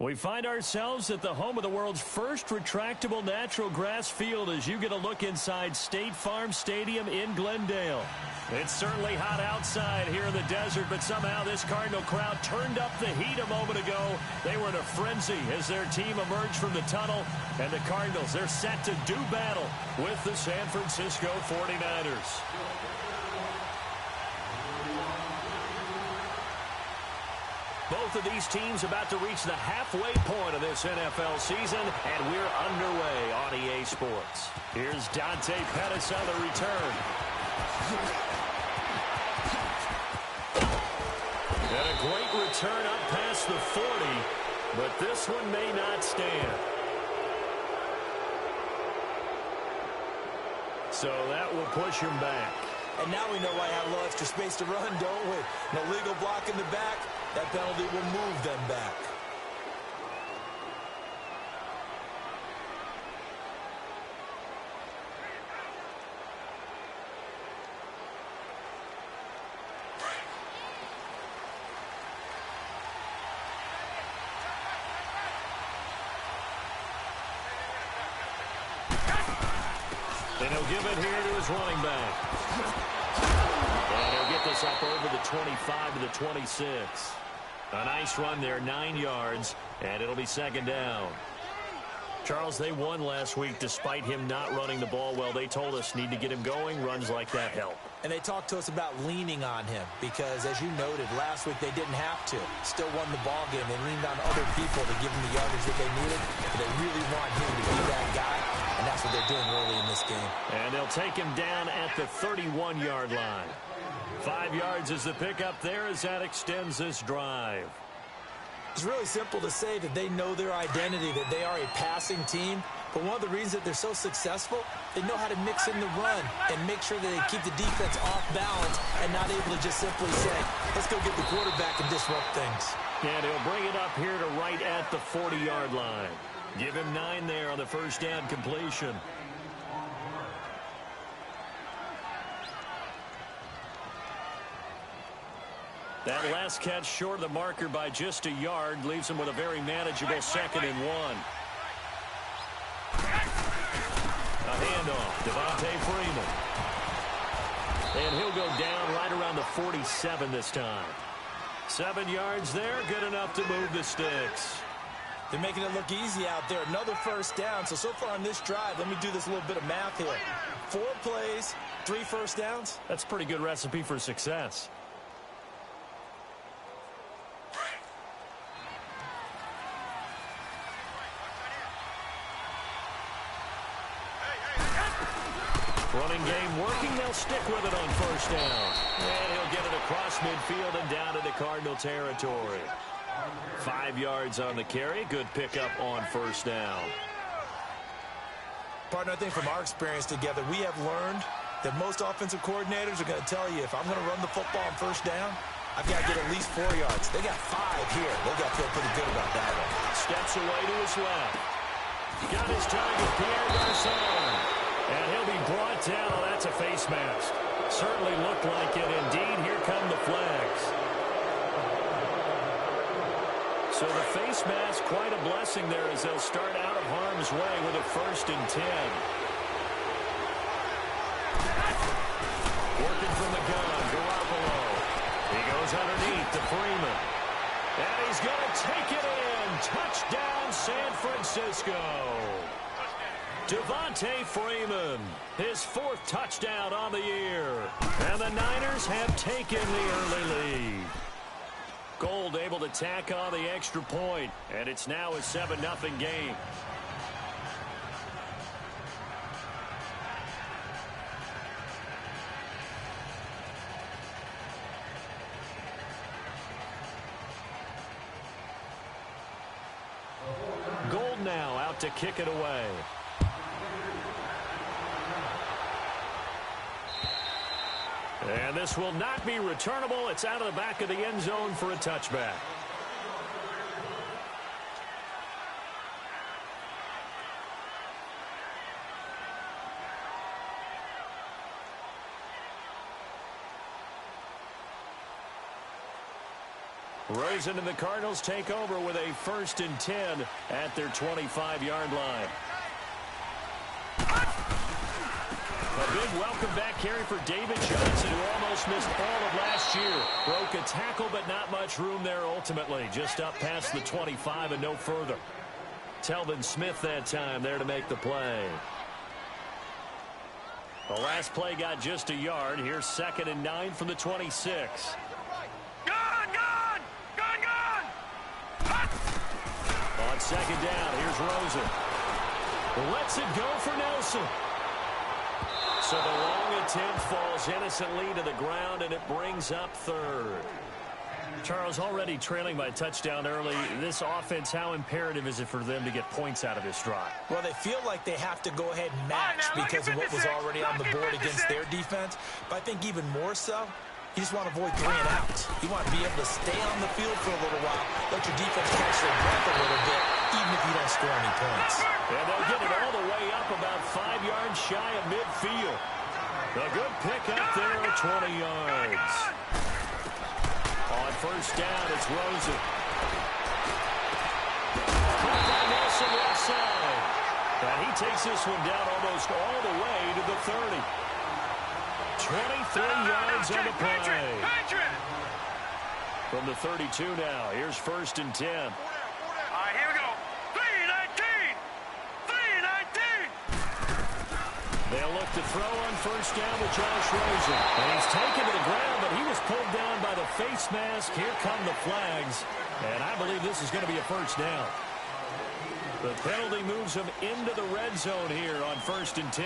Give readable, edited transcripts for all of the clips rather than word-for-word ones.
We find ourselves at the home of the world's first retractable natural grass field as you get a look inside State Farm Stadium in Glendale. It's certainly hot outside here in the desert, but somehow this Cardinal crowd turned up the heat a moment ago. They were in a frenzy as their team emerged from the tunnel, and the Cardinals, they're set to do battle with the San Francisco 49ers. Both of these teams about to reach the halfway point of this NFL season, and we're underway on EA Sports. Here's Dante Pettis on the return. And a great return up past the 40, but this one may not stand. So that will push him back. And now we know why I have a little extra space to run, don't we? No legal block in the back. That penalty will move them back. And he'll give it here to his running back. And he'll get this up over the 25 to the 26. A nice run there, 9 yards, and it'll be second down. Charles, they won last week despite him not running the ball well. They told us need to get him going. Runs like that help. And they talked to us about leaning on him because, as you noted, last week they didn't have to. Still won the ball game. They leaned on other people to give them the yardage that they needed. But they really want him to be that guy, and that's what they're doing early in this game. And they'll take him down at the 31-yard line. 5 yards is the pickup there as that extends this drive. It's really simple to say that they know their identity, that they are a passing team. But one of the reasons that they're so successful, they know how to mix in the run and make sure that they keep the defense off balance and not able to just simply say, let's go get the quarterback and disrupt things. And he'll bring it up here to right at the 40-yard line. Give him 9 there on the first down completion. That last catch short of the marker by just a yard leaves him with a very manageable 2nd and 1. A handoff, Devontae Freeman. And he'll go down right around the 47 this time. 7 yards there, good enough to move the sticks. They're making it look easy out there. Another first down. So far on this drive, let me do this little bit of math here. 4 plays, 3 first downs. That's a pretty good recipe for success. Running game working. They'll stick with it on first down. And he'll get it across midfield and down into Cardinal territory. 5 yards on the carry. Good pickup on first down. Partner, I think from our experience together, we have learned that most offensive coordinators are going to tell you, if I'm going to run the football on first down, I've got to get at least 4 yards. They got 5 here. They've got to feel pretty good about that one. Steps away to his left. Got his target, Pierre Garçon. And he'll be brought down. Oh, that's a face mask. Certainly looked like it. Indeed, here come the flags. So the face mask, quite a blessing there as they'll start out of harm's way with a 1st and 10. Working from the gun, Garoppolo. He goes underneath to Freeman. And he's going to take it in. Touchdown, San Francisco. Devontae Freeman, his 4th touchdown on the year. And the Niners have taken the early lead. Gold able to tack on the extra point, and it's now a 7-0 game. Gold now out to kick it away. And this will not be returnable. It's out of the back of the end zone for a touchback. Rosen and the Cardinals take over with a 1st and 10 at their 25-yard line. A big welcome back carry for David Johnson, who almost missed all of last year. Broke a tackle, but not much room there ultimately. Just up past the 25 and no further. Telvin Smith that time there to make the play. The last play got just a yard. Here's 2nd and 9 from the 26. On 2nd down, here's Rosen. Lets it go for Nelson. So the long attempt falls innocently to the ground, and it brings up 3rd. Charles, already trailing by a touchdown early. This offense, how imperative is it for them to get points out of this drive? Well, they feel like they have to go ahead and match because of what was already on the board against their defense. But I think even more so, you just want to avoid 3 and out. You want to be able to stay on the field for a little while, let your defense catch their breath a little bit, even if you don't score any points. And they'll get it all the way up about 5 yards shy of midfield. A good pick up there at 20 yards. On 1st down, it's Rosen. Caught by Nelson left side. And he takes this one down almost all the way to the 30. 23 yards on the play. From the 32 now, here's 1st and 10. All right, here we go. 3-19. 3-19. They'll look to throw on 1st down with Josh Rosen. And he's taken to the ground, but he was pulled down by the face mask. Here come the flags. And I believe this is going to be a 1st down. The penalty moves him into the red zone here on 1st and 10.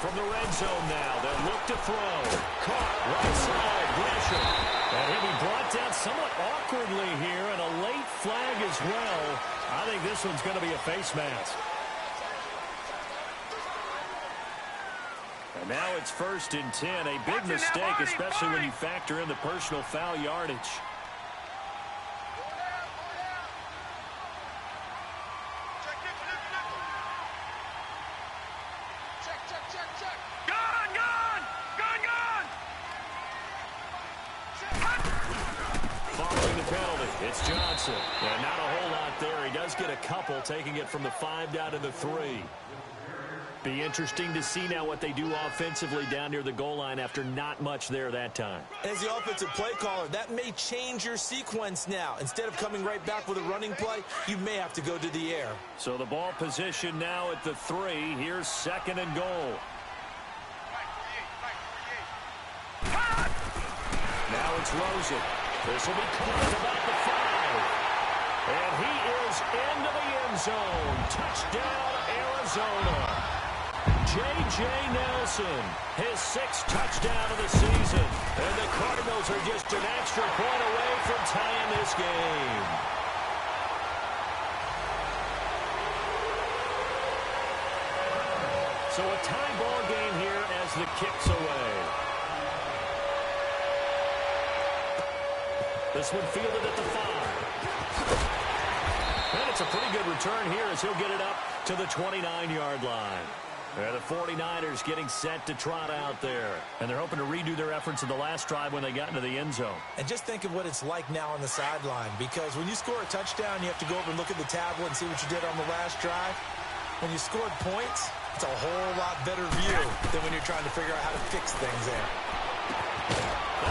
From the red zone now, they'll look to throw. Caught, right side, Gresham. And he'll be brought down somewhat awkwardly here, and a late flag as well. I think this one's going to be a face mask. And now it's 1st and 10. A big mistake, especially when you factor in the personal foul yardage. It's Johnson. And not a whole lot there. He does get a couple, taking it from the 5 down to the 3. Be interesting to see now what they do offensively down near the goal line after not much there that time. As the offensive play caller, that may change your sequence now. Instead of coming right back with a running play, you may have to go to the air. So the ball position now at the 3. Here's 2nd and goal. Now it's Rosen. This will be close about the 5. And he is into the end zone. Touchdown, Arizona. J.J. Nelson, his 6th touchdown of the season. And the Cardinals are just an extra point away from tying this game. So a tie ball game here as the kick's away. This one fielded at the 5. And it's a pretty good return here as he'll get it up to the 29-yard line. And the 49ers getting set to trot out there. And they're hoping to redo their efforts in the last drive when they got into the end zone. And just think of what it's like now on the sideline. Because when you score a touchdown, you have to go over and look at the tablet and see what you did on the last drive. When you scored points, it's a whole lot better view than when you're trying to figure out how to fix things there.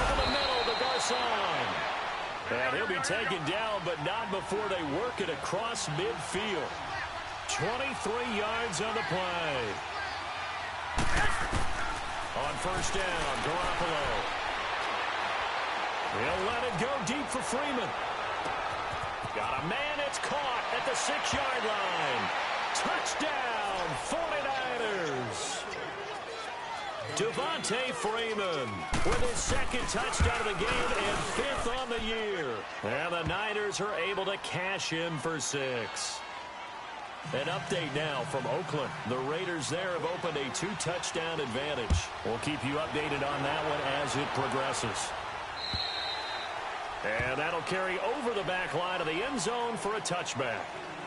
Over the middle to Garcon. And he'll be taken down, but not before they work it across midfield. 23 yards on the play. On 1st down, Garoppolo. He'll let it go deep for Freeman. Got a man, it's caught at the 6-yard line. Touchdown, 49ers. Devontae Freeman with his 2nd touchdown of the game and 5th on the year. And the Niners are able to cash in for 6. An update now from Oakland. The Raiders there have opened a 2-touchdown advantage. We'll keep you updated on that one as it progresses. And that'll carry over the back line of the end zone for a touchback.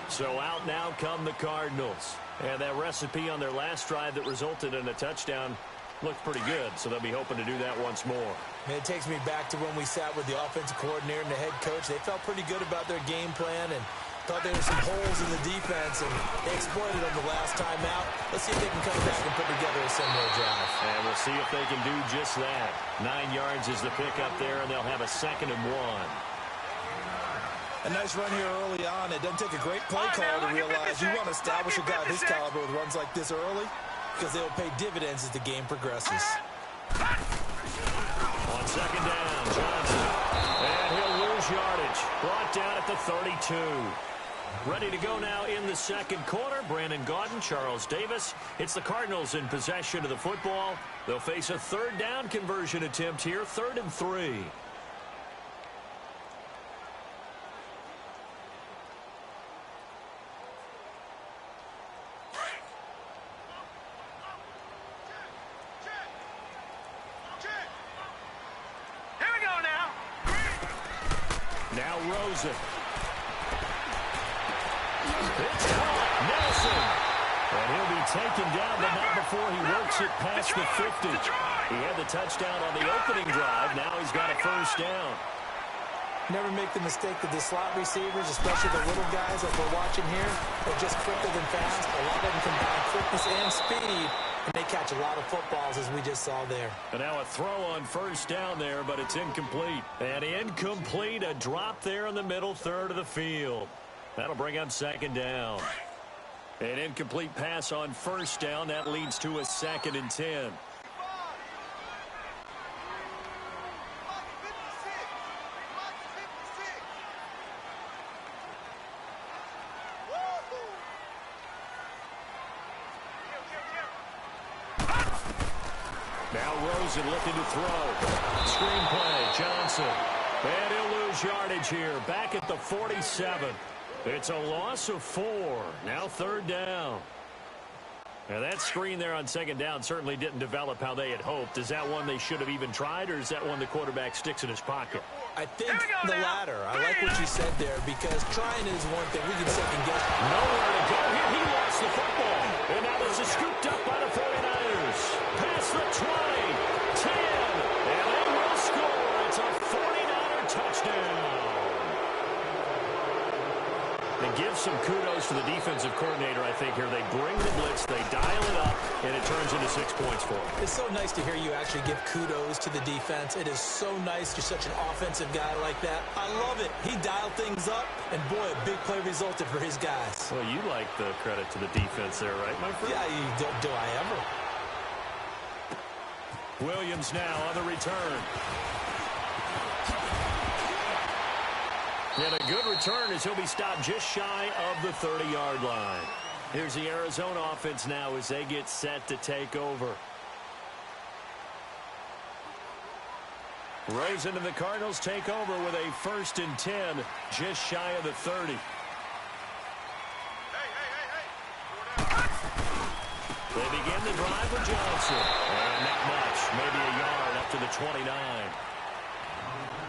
So out now come the Cardinals. And that recipe on their last drive that resulted in a touchdown looked pretty good, so they'll be hoping to do that once more. And it takes me back to when we sat with the offensive coordinator and the head coach. They felt pretty good about their game plan and thought there were some holes in the defense, and they exploited them the last time out. Let's see if they can come back and put together a similar drive. And we'll see if they can do just that. 9 yards is the pickup there, and they'll have a 2nd and 1. A nice run here early on. It doesn't take a great play call to realize you want to establish a guy of his caliber with runs like this early, because they'll pay dividends as the game progresses. On 2nd down, Johnson. And he'll lose yardage. Brought down at the 32. Ready to go now in the 2nd quarter. Brandon Gaudin, Charles Davis. It's the Cardinals in possession of the football. They'll face a 3rd down conversion attempt here, 3rd and 3. Now Rosen. It's caught. Nelson. And he'll be taken down, but not before he works it past the 50. He had the touchdown on the opening drive. Now he's got a 1st down. Never make the mistake that the slot receivers, especially the little guys like we're watching here, are just quicker than fast. A lot of them combine quickness and speed, and they catch a lot of footballs, as we just saw there. And now a throw on 1st down there, but it's incomplete. And incomplete, a drop there in the middle 3rd of the field. That'll bring up 2nd down. An incomplete pass on 1st down. That leads to a 2nd and 10. Now Rosen looking to throw. Screen play, Johnson. And he'll lose yardage here. Back at the 47. It's a loss of 4. Now 3rd down. Now that screen there on 2nd down certainly didn't develop how they had hoped. Is that one they should have even tried, or is that one the quarterback sticks in his pocket? I think the latter. I like what you said there, because trying is one thing. We can second guess. Nowhere to go here. He lost the football. And now this is scooped up by the 49ers. Past the 20, 10, and they will score. It's a 49er touchdown. And give some kudos to the defensive coordinator, I think, here. They bring the blitz, they dial it up, and it turns into 6 points for them. It's so nice to hear you actually give kudos to the defense. It is so nice you're such an offensive guy like that. I love it. He dialed things up, and boy, a big play resulted for his guys. Well, you like the credit to the defense there, right, my friend? Yeah, do I ever? Williams now on the return. And a good return as he'll be stopped just shy of the 30-yard line. Here's the Arizona offense now as they get set to take over. Rosen and the Cardinals take over with a 1st and 10, just shy of the 30. They begin the drive with Johnson. And not much, maybe a yard up to the 29.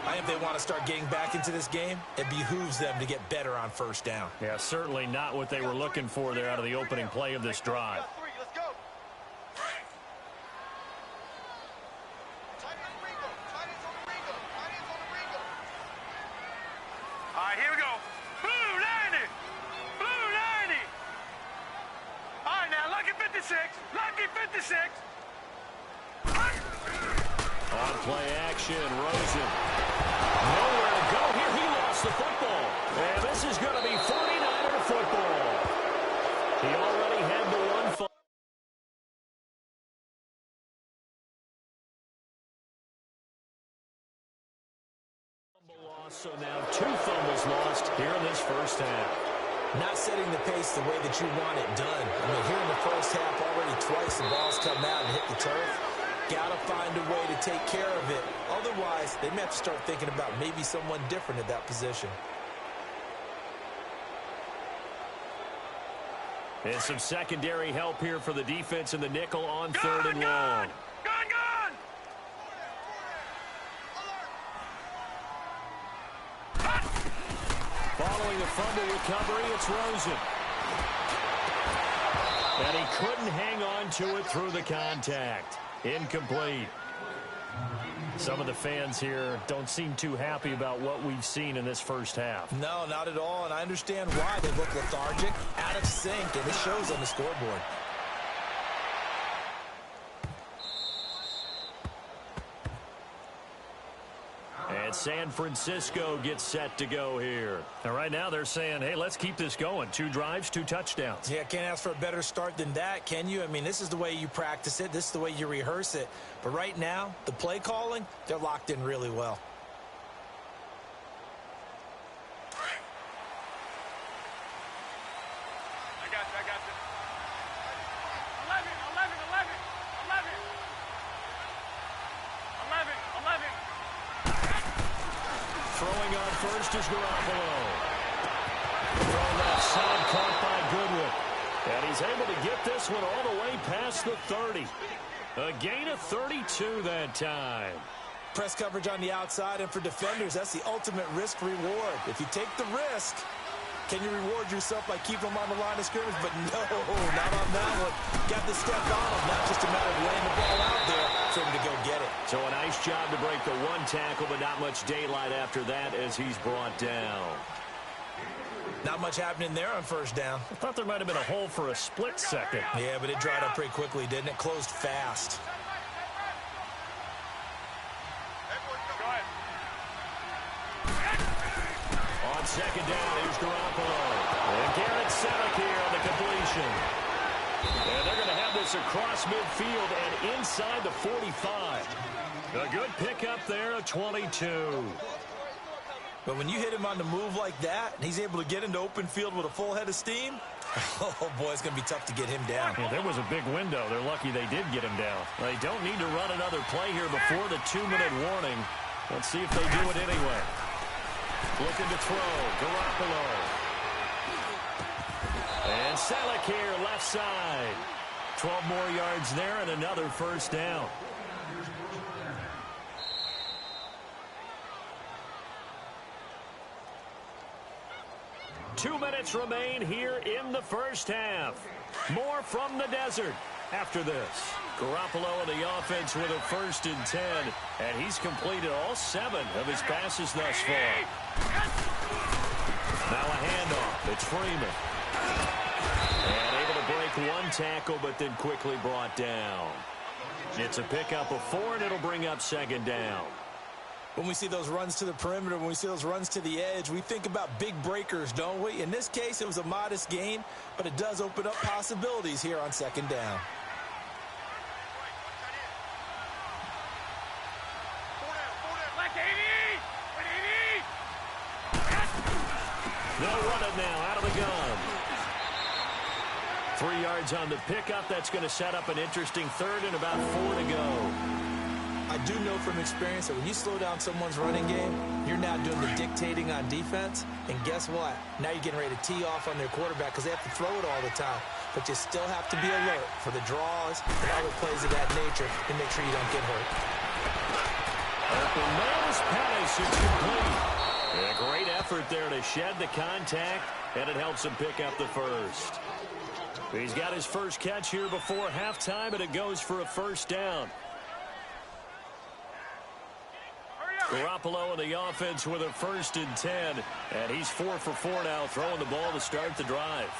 I think they want to start getting back into this game. It behooves them to get better on 1st down. Yeah, certainly not what they were looking for there out of the opening play of this drive. All right, here we go. Blue 90. Blue 90. All right, now, lucky 56. Lucky 56. On play action, Rosen. Nowhere to go here. He lost the football. And this is going to be 49er football. He already had the one fumble. So now 2 fumbles lost here in this 1st half. Not setting the pace the way that you want it done. I mean, here in the 1st half, already twice the ball's come out and hit the turf. Got to find a way to take care of it. Otherwise, they may have to start thinking about maybe someone different at that position. And some secondary help here for the defense in the nickel on 3rd and long. Gone! Following the fumble recovery, it's Rosen. And he couldn't hang on to it through the contact. Incomplete. Some of the fans here don't seem too happy about what we've seen in this first half. No, not at all, and I understand why. They look lethargic, out of sync, and it shows on the scoreboard. And San Francisco gets set to go here. And right now they're saying, hey, let's keep this going. 2 drives, 2 touchdowns. Yeah, can't ask for a better start than that, can you? I mean, this is the way you practice it. This is the way you rehearse it. But right now, the play calling, they're locked in really well. I got you. 11. 11. Throwing on first is Garoppolo. Throw left side, caught by Goodwin. And he's able to get this one all the way past the 30. A gain of 32 that time. Press coverage on the outside, and for defenders, that's the ultimate risk-reward. If you take the risk, can you reward yourself by keeping them on the line of scrimmage? But no, not on that one. Got the step on him. Not just a matter of laying the ball out there for him to go get it. So a nice job to break the 1 tackle, but not much daylight after that as he's brought down. Not much happening there on first down. I thought there might have been a hole for a split second. Yeah, but it dried up pretty quickly, didn't it? Closed fast. On second down, here's Garoppolo. And Garrett Selleck here on the completion. And they're going to have this across midfield and inside the 45. A good pickup there of 22. But when you hit him on the move like that, and he's able to get into open field with a full head of steam, oh, boy, it's going to be tough to get him down. Yeah, there was a big window. They're lucky they did get him down. They don't need to run another play here before the 2-minute warning. Let's see if they do it anyway. Looking to throw. Garoppolo. And Selleck here, left side. 12 more yards there and another first down. Two minutes remain here in the first half. More from the desert after this. Garoppolo in the offense with a 1st and 10. And he's completed all 7 of his passes thus far. Now a handoff. It's Freeman. And able to break 1 tackle, but then quickly brought down. It's a pickup of 4, and it'll bring up 2nd down. When we see those runs to the perimeter, when we see those runs to the edge, we think about big breakers, don't we? In this case, it was a modest gain, but it does open up possibilities here on 2nd down. They'll run it now out of the gun. 3 yards on the pickup. That's going to set up an interesting 3rd and about 4 to go. I do know from experience that when you slow down someone's running game, you're now doing the dictating on defense. And guess what? Now you're getting ready to tee off on their quarterback because they have to throw it all the time. But you still have to be alert for the draws and other plays of that nature to make sure you don't get hurt. Open nose pass. It's complete. A great effort there to shed the contact, and it helps him pick up the 1st. He's got his first catch here before halftime, and it goes for a 1st down. Garoppolo in the offense with a 1st and 10, and he's 4 for 4 now, throwing the ball to start the drive.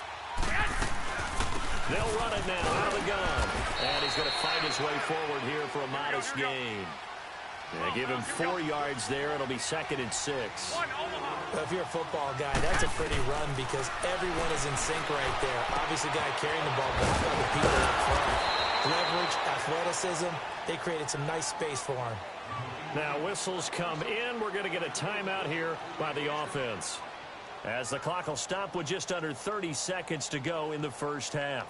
They'll run it now out of the gun, and he's going to fight his way forward here for a modest gain. They give him 4 yards there. It'll be 2nd and 6. Well, if you're a football guy, that's a pretty run because everyone is in sync right there. Obviously, the guy carrying the ball, but how about the people up front? Leverage, athleticism, they created some nice space for him. Now whistles come in. We're going to get a timeout here by the offense, as the clock will stop with just under 30 seconds to go in the first half.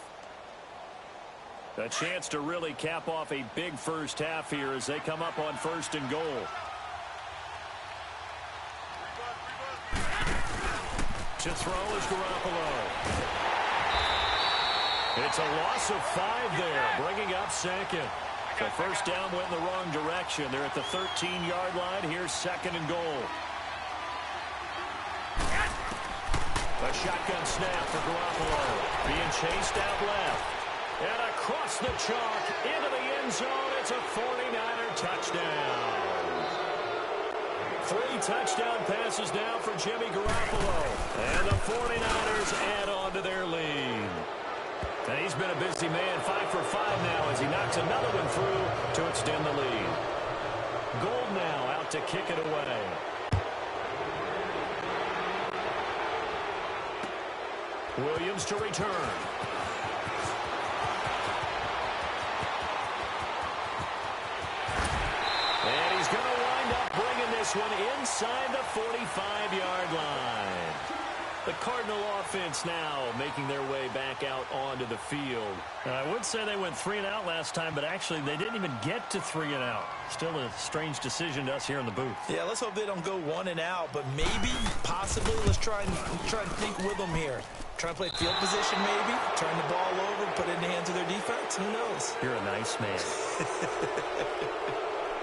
A chance to really cap off a big first half here as they come up on 1st and goal. To throw is Garoppolo. It's a loss of 5 there, bringing up 2nd. So 1st down went in the wrong direction. They're at the 13-yard line. Here's 2nd and goal. A shotgun snap for Garoppolo. Being chased out left. And across the chalk, into the end zone, it's a 49er touchdown. 3 touchdown passes now for Jimmy Garoppolo. And the 49ers add on to their lead. And he's been a busy man, 5 for 5 now as he knocks another one through to extend the lead. Gold now out to kick it away. Williams to return. And he's going to wind up bringing this one inside the 45-yard line. The Cardinal offense now making their way back out onto the field. I would say they went 3 and out last time, but actually they didn't even get to 3 and out. Still a strange decision to us here in the booth. Yeah, let's hope they don't go 1 and out, but maybe, possibly, let's try and think with them here. Try and play field position maybe, turn the ball over, put it in the hands of their defense. Who knows? You're a nice man.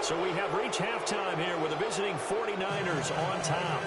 So we have reached halftime here with the visiting 49ers on top.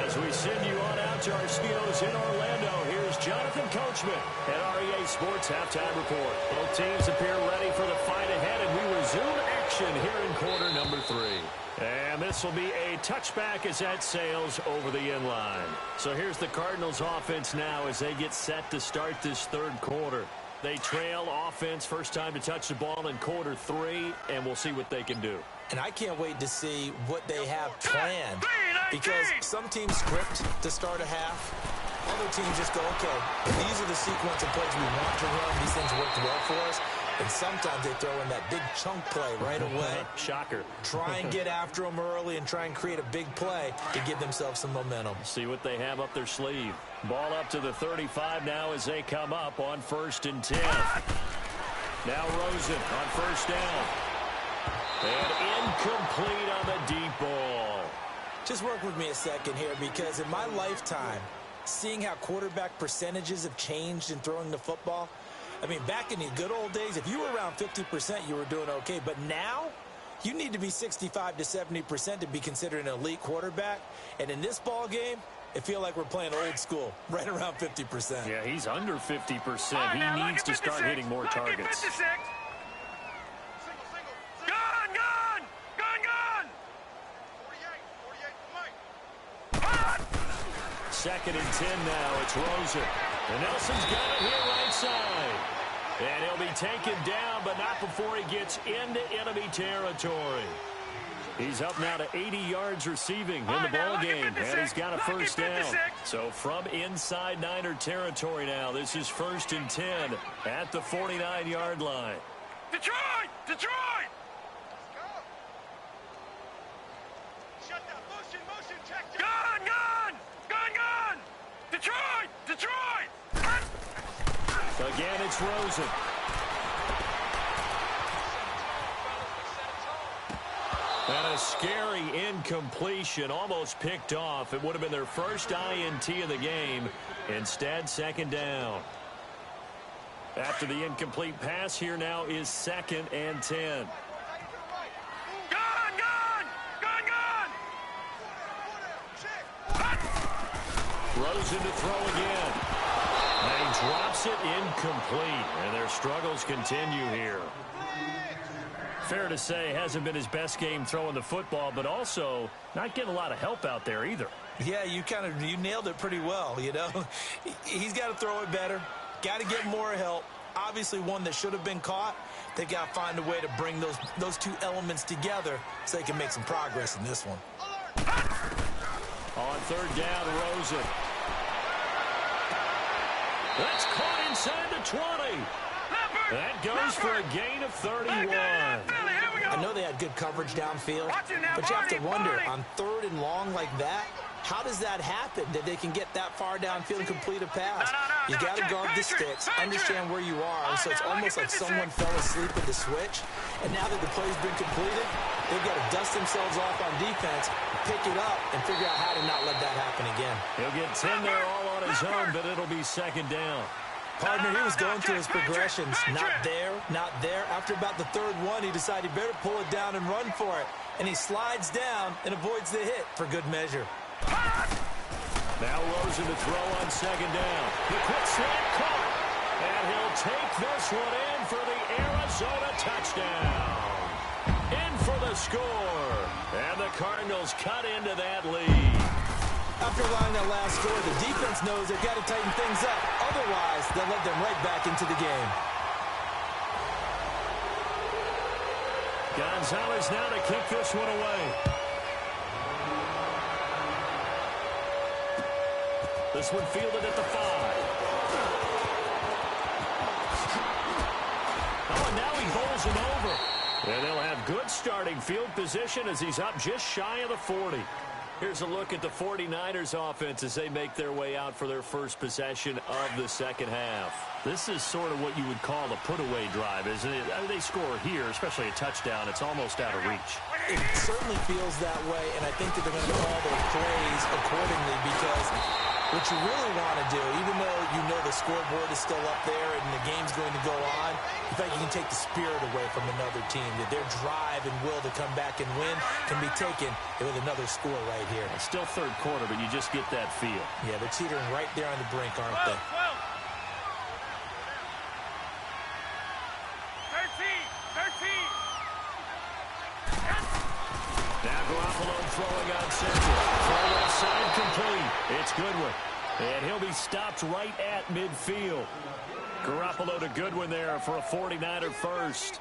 As we send you on out to our studios in Orlando, here's Jonathan Coachman at REA Sports Halftime Report. Both teams appear ready for the fight ahead, and we resume action here in quarter number 3. And this will be a touchback as that sails over the end line. So here's the Cardinals offense now as they get set to start this third quarter. They trail offense, first time to touch the ball in quarter 3, and we'll see what they can do. And I can't wait to see what they have planned, because some teams script to start a half. Other teams just go, okay, these are the sequence of plays we want to run. These things worked well for us. And sometimes they throw in that big chunk play right away. Shocker. Try and get after them early and try and create a big play to give themselves some momentum. See what they have up their sleeve. Ball up to the 35 now as they come up on 1st and 10. Now Rosen on 1st down. And incomplete on the deep ball. Just work with me a second here, because in my lifetime, seeing how quarterback percentages have changed in throwing the football, I mean, back in the good old days, if you were around 50%, you were doing okay. But now, you need to be 65 to 70% to be considered an elite quarterback. And in this ball game, I feel like we're playing old school, right around 50%. Yeah, he's under 50%. He needs to start hitting more targets. 56. Gun, gun! Gun, gun! 48, 2nd and 10 now. It's Rosen. And Nelson's got it here right side. And he'll be taken down, but not before he gets into enemy territory. He's up now to 80 yards receiving in the ball game, and he's got a first down. So from inside Niner territory now, this is 1st and 10 at the 49-yard line. Detroit! Detroit! Shut down. Motion, check. Gun, gun! Gun, gun! Detroit! Detroit! Again, it's Rosen. And a scary incompletion, almost picked off. It would have been their first INT of the game. Instead, 2nd down. After the incomplete pass, here now is 2nd and 10. Gun, gun! Gun, gun! Rosen to throw again. And he drops it incomplete. And their struggles continue here. Fair to say, hasn't been his best game throwing the football, but also not getting a lot of help out there either. Yeah, you nailed it pretty well, you know. He's got to throw it better. Got to get more help. Obviously one that should have been caught. They got to find a way to bring those two elements together so they can make some progress in this one. On 3rd down, Rosen. That's caught inside the 20. That goes for a gain of 31. I know they had good coverage downfield, but you have to wonder, on 3rd and long like that, how does that happen that they can get that far downfield and complete a pass? You got to guard the sticks, understand where you are, so it's almost like someone fell asleep at the switch, and now that the play's been completed, they've got to dust themselves off on defense, pick it up, and figure out how to not let that happen again. He'll get 10 there all on his own, but it'll be 2nd down. Partner, he was going through his progressions. Not there, not there. After about the 3rd one, he decided he better pull it down and run for it. And he slides down and avoids the hit for good measure. Now Rosen to throw on 2nd down. The quick slant caught. And he'll take this one in for the Arizona touchdown. In for the score. And the Cardinals cut into that lead. After allowing that last score, the defense knows they've got to tighten things up. Otherwise, they'll let them right back into the game. Gonzalez now to kick this one away. This one fielded at the 5. Oh, and now he bowls him over. And they'll have good starting field position as he's up just shy of the 40. Here's a look at the 49ers offense as they make their way out for their first possession of the second half. This is sort of what you would call a put-away drive, isn't it? I mean, they score here, especially a touchdown. It's almost out of reach. It certainly feels that way, and I think that they're going to call their plays accordingly because what you really want to do, even though you know the scoreboard is still up there and the game's going to go on, in fact, you can take the spirit away from another team, that their drive and will to come back and win can be taken with another score right here. It's still third quarter, but you just get that feel. Yeah, they're teetering right there on the brink, aren't they? 13. Now Garoppolo throwing on center. Throw left side complete. It's Goodwin. And he'll be stopped right at midfield. Garoppolo to Goodwin there for a 49er first.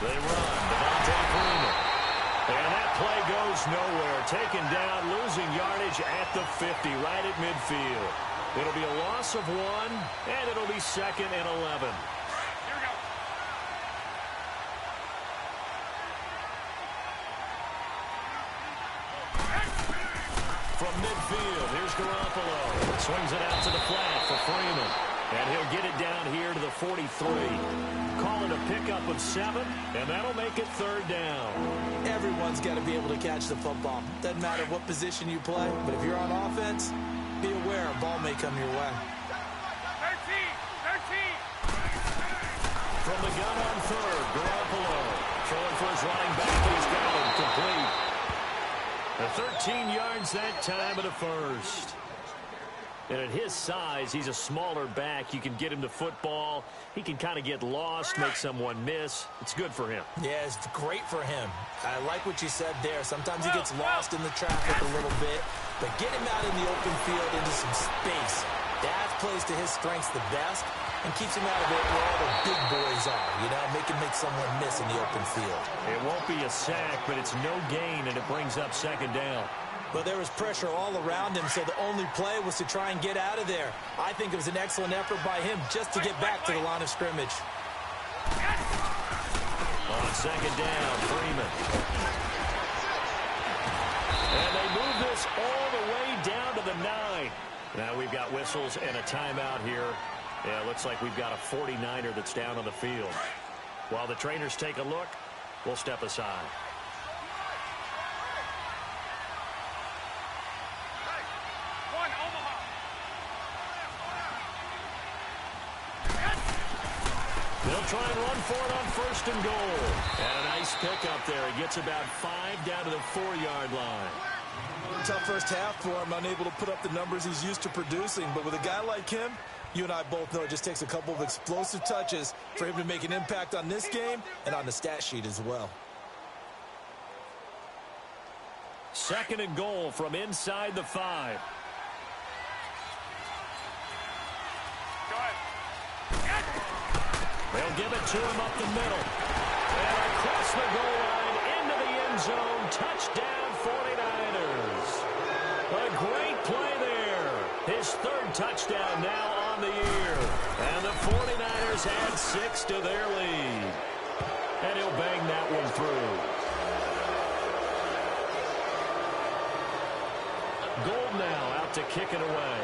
They run. Devontae Freeman. And that play goes nowhere. Taken down, losing yardage at the 50, right at midfield. It'll be a loss of 1, and it'll be 2nd and 11. Here we go. From midfield, here's Garoppolo. Swings it out to the flat for Freeman. And he'll get it down here to the 43. Call it a pickup of 7, and that'll make it 3rd down. Everyone's got to be able to catch the football. Doesn't matter what position you play, but if you're on offense, be aware a ball may come your way. 13. From the gun on 3rd, Garoppolo. Throwing for his running back, he's got him complete. The 13 yards that time of the first. And at his size, he's a smaller back. You can get him to football. He can kind of get lost, make someone miss. It's good for him. Yeah, it's great for him. I like what you said there. Sometimes he gets lost in the traffic a little bit, but get him out in the open field into some space. That plays to his strengths the best and keeps him out of it where all the big boys are, you know, make someone miss in the open field. It won't be a sack, but it's no gain, and it brings up 2nd down. But there was pressure all around him, so the only play was to try and get out of there. I think it was an excellent effort by him just to get back to the line of scrimmage. On 2nd down, Freeman. And they move this all the way down to the 9. Now we've got whistles and a timeout here. Yeah, it looks like we've got a 49er that's down on the field. While the trainers take a look, we'll step aside. They'll try and run for it on 1st and goal. And a nice pickup there. He gets about 5 down to the 4-yard line. Tough first half for him, unable to put up the numbers he's used to producing. But with a guy like him, you and I both know it just takes a couple of explosive touches for him to make an impact on this game and on the stat sheet as well. 2nd and goal from inside the 5. Go ahead. They'll give it to him up the middle. And across the goal line into the end zone. Touchdown 49ers. A great play there. His 3rd touchdown now on the year. And the 49ers add 6 to their lead. And he'll bang that one through. Gold now out to kick it away.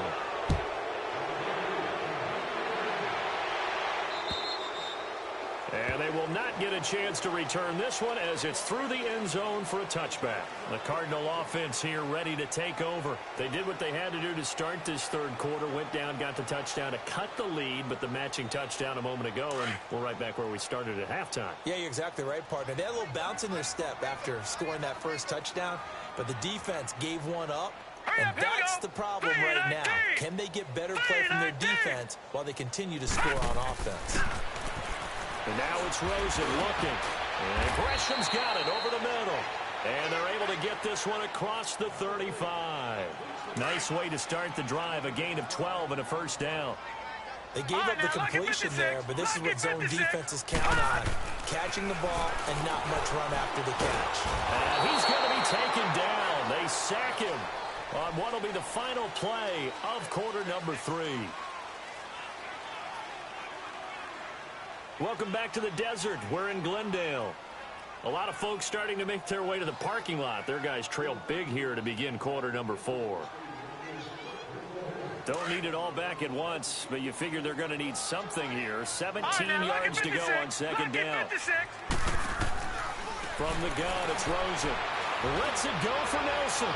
And they will not get a chance to return this one as it's through the end zone for a touchback. The Cardinal offense here ready to take over. They did what they had to do to start this third quarter, went down, got the touchdown to cut the lead, but the matching touchdown a moment ago, and we're right back where we started at halftime. Yeah, you're exactly right, partner. They had a little bounce in their step after scoring that first touchdown, but the defense gave one up, and that's the problem right now. Can they get better play from their defense while they continue to score on offense? And now it's Rosen looking. And Gresham's got it over the middle. And they're able to get this one across the 35. Nice way to start the drive. A gain of 12 and a first down. They gave up the completion there, but this is what zone defenses count on. Catching the ball and not much run after the catch. And he's going to be taken down. They sack him on what will be the final play of quarter number 3. Welcome back to the desert. We're in Glendale. A lot of folks starting to make their way to the parking lot. Their guys trail big here to begin quarter number 4. Don't need it all back at once, but you figure they're going to need something here. 17 yards to go on second down. From the gun, it's Rosen. Lets it go for Nelson.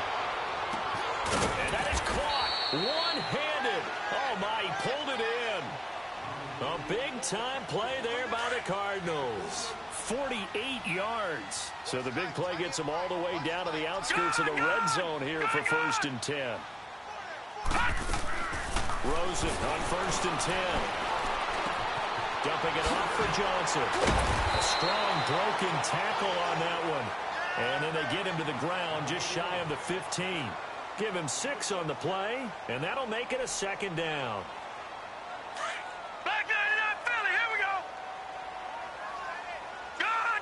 And that is caught. One-handed. Oh, my, he pulled it in. A big-time play there by the Cardinals. 48 yards. So the big play gets them all the way down to the outskirts of the red zone here for 1st and 10. Rosen on 1st and 10. Dumping it off for Johnson. A strong broken tackle on that one. And then they get him to the ground just shy of the 15. Give him 6 on the play, and that'll make it a second down. Back 99 Philly, here we go. Gone.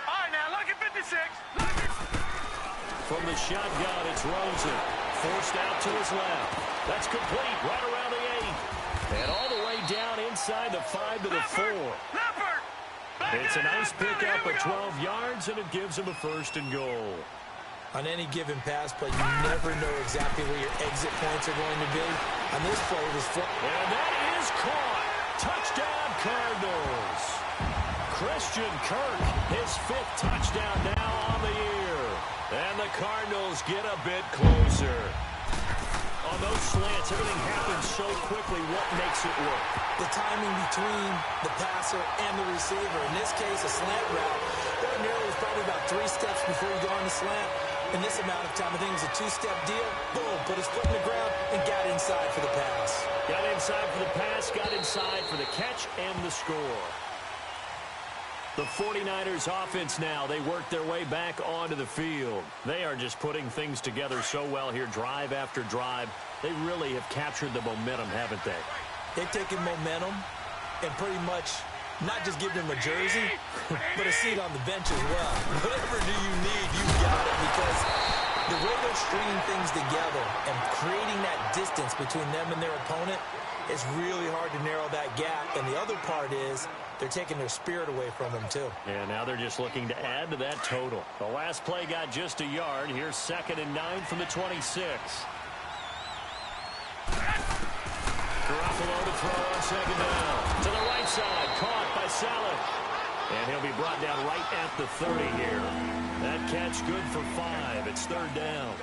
All right, now look at 56. From the shotgun, it's Rosen. Forced out to his left. That's complete right around the 8. And all the way down inside the 5 to the 4. It's a nice pickup of 12 yards, and it gives him a 1st and goal. On any given pass play, you never know exactly where your exit points are going to be. On this play, it was... And that is caught. Touchdown, Cardinals. Christian Kirk, his 5th touchdown now on the year. And the Cardinals get a bit closer. On those slants, everything happens so quickly. What makes it work? The timing between the passer and the receiver. In this case, a slant route. Ordinarily, it's probably about 3 steps before you go on the slant. In this amount of time, I think it was a 2-step deal. Boom, put his foot in the ground and got inside for the pass. Got inside for the pass, got inside for the catch and the score. The 49ers offense now, they work their way back onto the field. They are just putting things together so well here, drive after drive. They really have captured the momentum, haven't they? They've taken momentum and pretty much not just given them a jersey, but a seat on the bench as well. Whatever do you need, you got it, because the way they're stringing things together and creating that distance between them and their opponent, it's really hard to narrow that gap. And the other part is they're taking their spirit away from them, too. Yeah, now they're just looking to add to that total. The last play got just a yard. Here's 2nd and 9 from the 26. Garoppolo to throw on 2nd down. To the right side, caught by Saleh. And he'll be brought down right at the 30 here. That catch good for 5. It's 3rd down.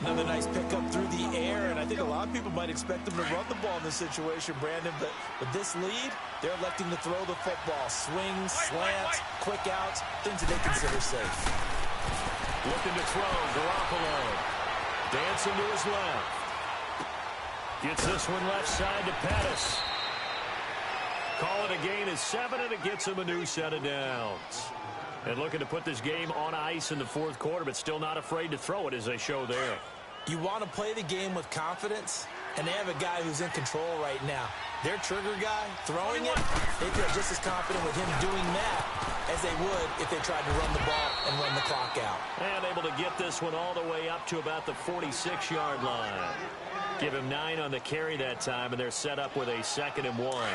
Another nice pickup through the air, and I think a lot of people might expect them to run the ball in this situation, Brandon, but with this lead, they're electing to throw the football. Swings, slants, quick outs, things that they consider safe. Looking to throw, Garoppolo. Dancing to his left. Gets this one left side to Pettis. Call it a gain of 7, and it gets him a new set of downs. And looking to put this game on ice in the 4th quarter, but still not afraid to throw it as they show there. You want to play the game with confidence, and they have a guy who's in control right now. Their trigger guy, throwing it, they feel just as confident with him doing that as they would if they tried to run the ball and run the clock out. And able to get this one all the way up to about the 46-yard line. Give him 9 on the carry that time, and they're set up with a 2nd and 1.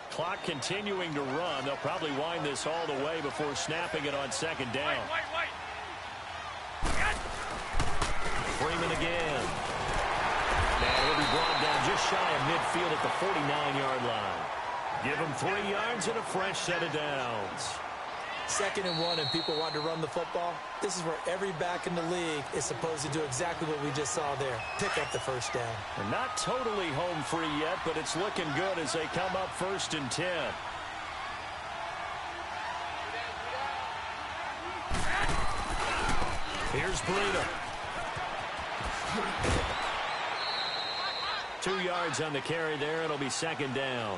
Clock continuing to run. They'll probably wind this all the way before snapping it on 2nd down. Freeman again. And he'll be brought down just shy of midfield at the 49-yard line. Give him 3 yards and a fresh set of downs. 2nd and 1, and people want to run the football. This is where every back in the league is supposed to do exactly what we just saw there. Pick up the first down. They're not totally home free yet, but it's looking good as they come up 1st and 10. Here's Breida. 2 yards on the carry there. It'll be 2nd down.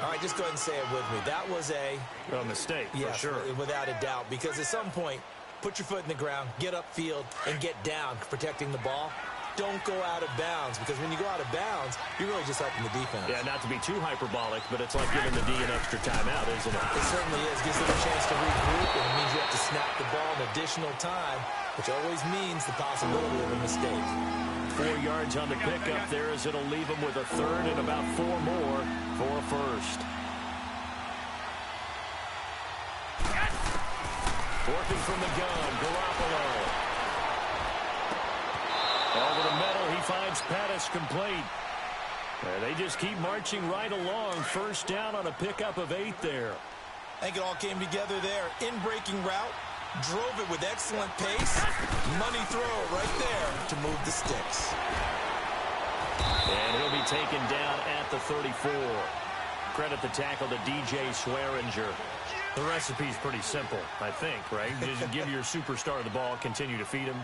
All right, just go ahead and say it with me. That was a mistake, yes, for sure. Without a doubt, because at some point, put your foot in the ground, get upfield, and get down protecting the ball. Don't go out of bounds, because when you go out of bounds, you're really just helping the defense. Yeah, not to be too hyperbolic, but it's like giving the D an extra timeout, isn't it? It certainly is. Gives them a chance to regroup, and it means you have to snap the ball an additional time, which always means the possibility of a mistake. 4 yards on the pickup there as it'll leave them with a 3rd and about 4 more for a first. Working from the gun, Garoppolo. Over the middle, he finds Pettis complete. They just keep marching right along. 1st down on a pickup of 8 there. I think it all came together there. In-breaking route. Drove it with excellent pace. Money throw right there to move the sticks. And he'll be taken down at the 34. Credit the tackle to DJ Swearinger. The recipe's pretty simple, I think, right? Just give your superstar the ball, continue to feed him.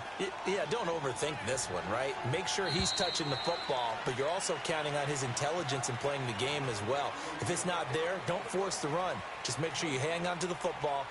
Yeah, don't overthink this one, right? Make sure he's touching the football, but you're also counting on his intelligence in playing the game as well. If it's not there, don't force the run. Just make sure you hang on to the football.